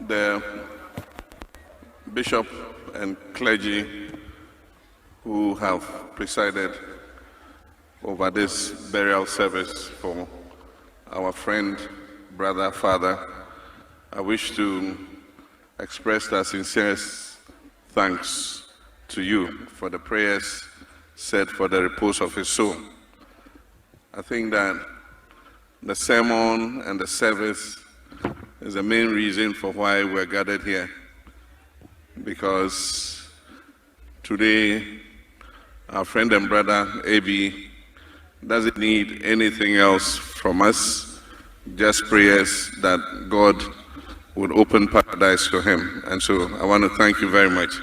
the bishop and clergy who have presided over this burial service for our friend, brother, father, I wish to express our sincerest thanks to you for the prayers said for the repose of his soul. I think that the sermon and the service is the main reason for why we're gathered here, because today our friend and brother AB doesn't need anything else from us, just prayers that God would open paradise to him. And so I want to thank you very much,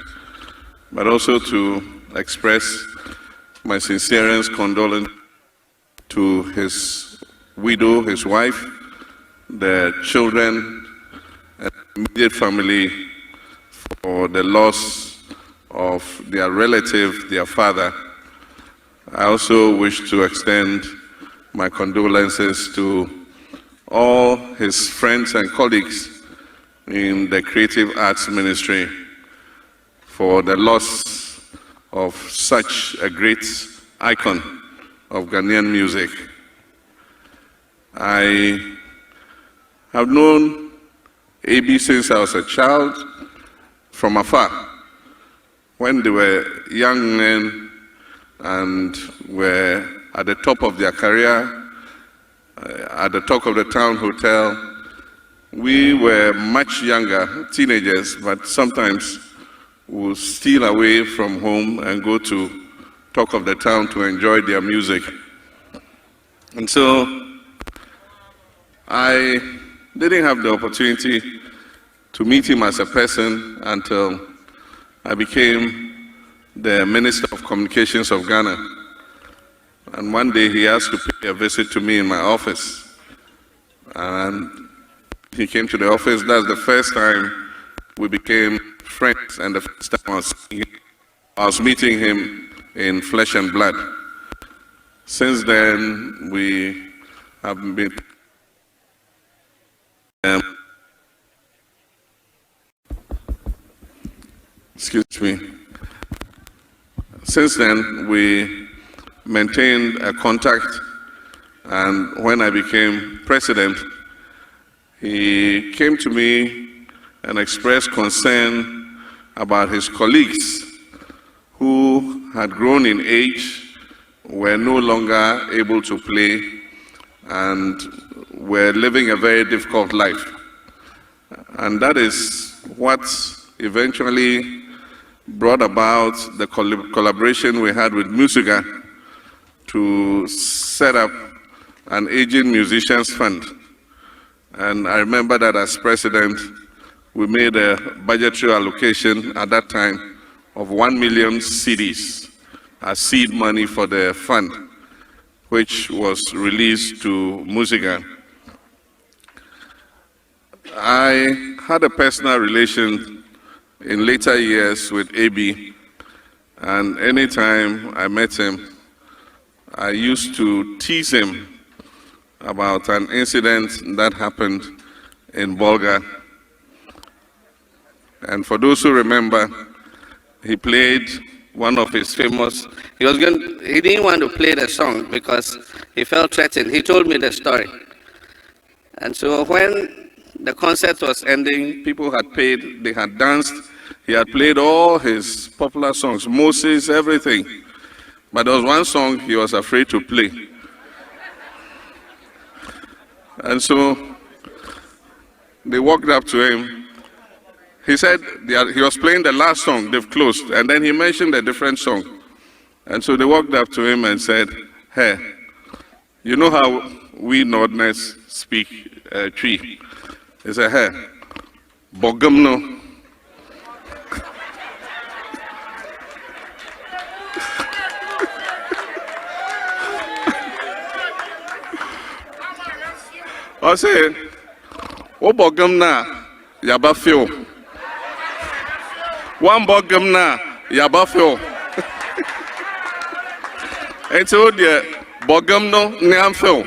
but also to express my sincerest condolence to his widow, his wife, the children, and immediate family for the loss of their relative, their father. I also wish to extend my condolences to all his friends and colleagues in the creative arts ministry for the loss of such a great icon of Ghanaian music. I have known AB since I was a child from afar, when they were young men and were at the top of their career, at the Talk of the Town Hotel. We were much younger, teenagers, but sometimes we would steal away from home and go to Talk of the Town to enjoy their music. And so I didn't have the opportunity to meet him as a person until I became the Minister of Communications of Ghana. And one day he asked to pay a visit to me in my office. And he came to the office. That's the first time we became friends, and the first time I was meeting him in flesh and blood. Since then, we have been Since then, we maintained a contact, and when I became president, he came to me and expressed concern about his colleagues who had grown in age, were no longer able to play, and were living a very difficult life. And that is what eventually brought about the collaboration we had with Musica to set up an aging musicians fund. And I remember that as president, we made a budgetary allocation at that time of 1 million cedis as seed money for the fund, which was released to Musica. I had a personal relation in later years with AB, and anytime I met him, I used to tease him about an incident that happened in Bolga. And for those who remember, he played one of his famous, he didn't want to play the song because he felt threatened. He told me the story. And so when the concert was ending, people had paid, they had danced, he had played all his popular songs, Moses, everything. But there was one song he was afraid to play. And so they walked up to him. He said he was playing the last song, they've closed, and then he mentioned a different song. And so they walked up to him and said, "Hey, you know how we Northerners speak tree?" He said, "Hey, Bogamno." I said, "O Bogamna, Yabafio. One Bogamna, Yabafio." And so the Bogamno Nyamfio.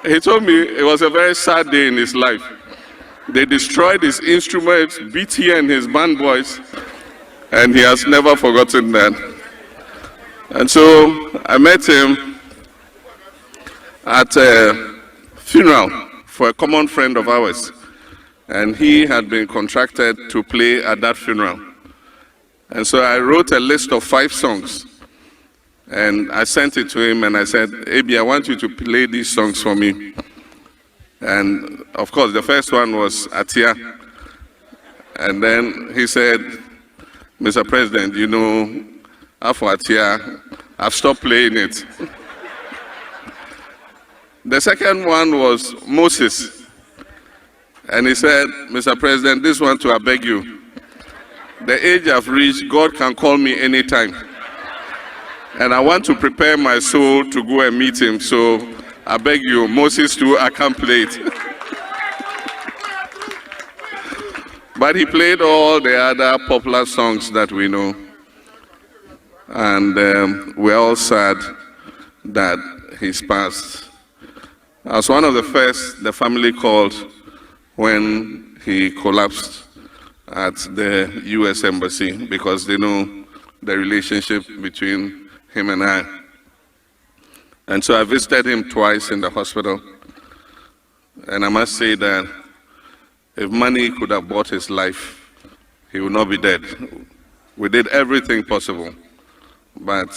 he told me it was a very sad day in his life. They destroyed his instruments, beat he and his band boys, and he has never forgotten that. And so I met him at a funeral for a common friend of ours, and he had been contracted to play at that funeral. And so I wrote a list of 5 songs, and I sent it to him, and I said, Abi, I want you to play these songs for me. And of course, the first one was Atia. And then he said, Mr. President, you know, after Atia, I've stopped playing it. The second one was Moses. And he said, Mr. President, this one too, I beg you. The age I've reached, God can call me anytime. And I want to prepare my soul to go and meet him. So I beg you, Moses too, I can't play it. But he played all the other popular songs that we know. And we're all sad that he's passed. I was one of the first the family called when he collapsed at the US Embassy, because they know the relationship between him and I. And so I visited him twice in the hospital. And I must say that if money could have bought his life, he would not be dead. We did everything possible. But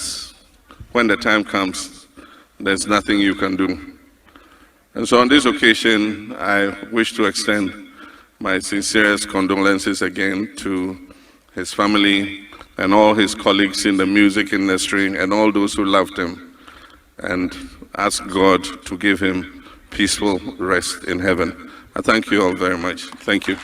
when the time comes, there's nothing you can do. And so on this occasion, I wish to extend my sincerest condolences again to his family and all his colleagues in the music industry and all those who loved him, and ask God to give him peaceful rest in heaven. I thank you all very much. Thank you.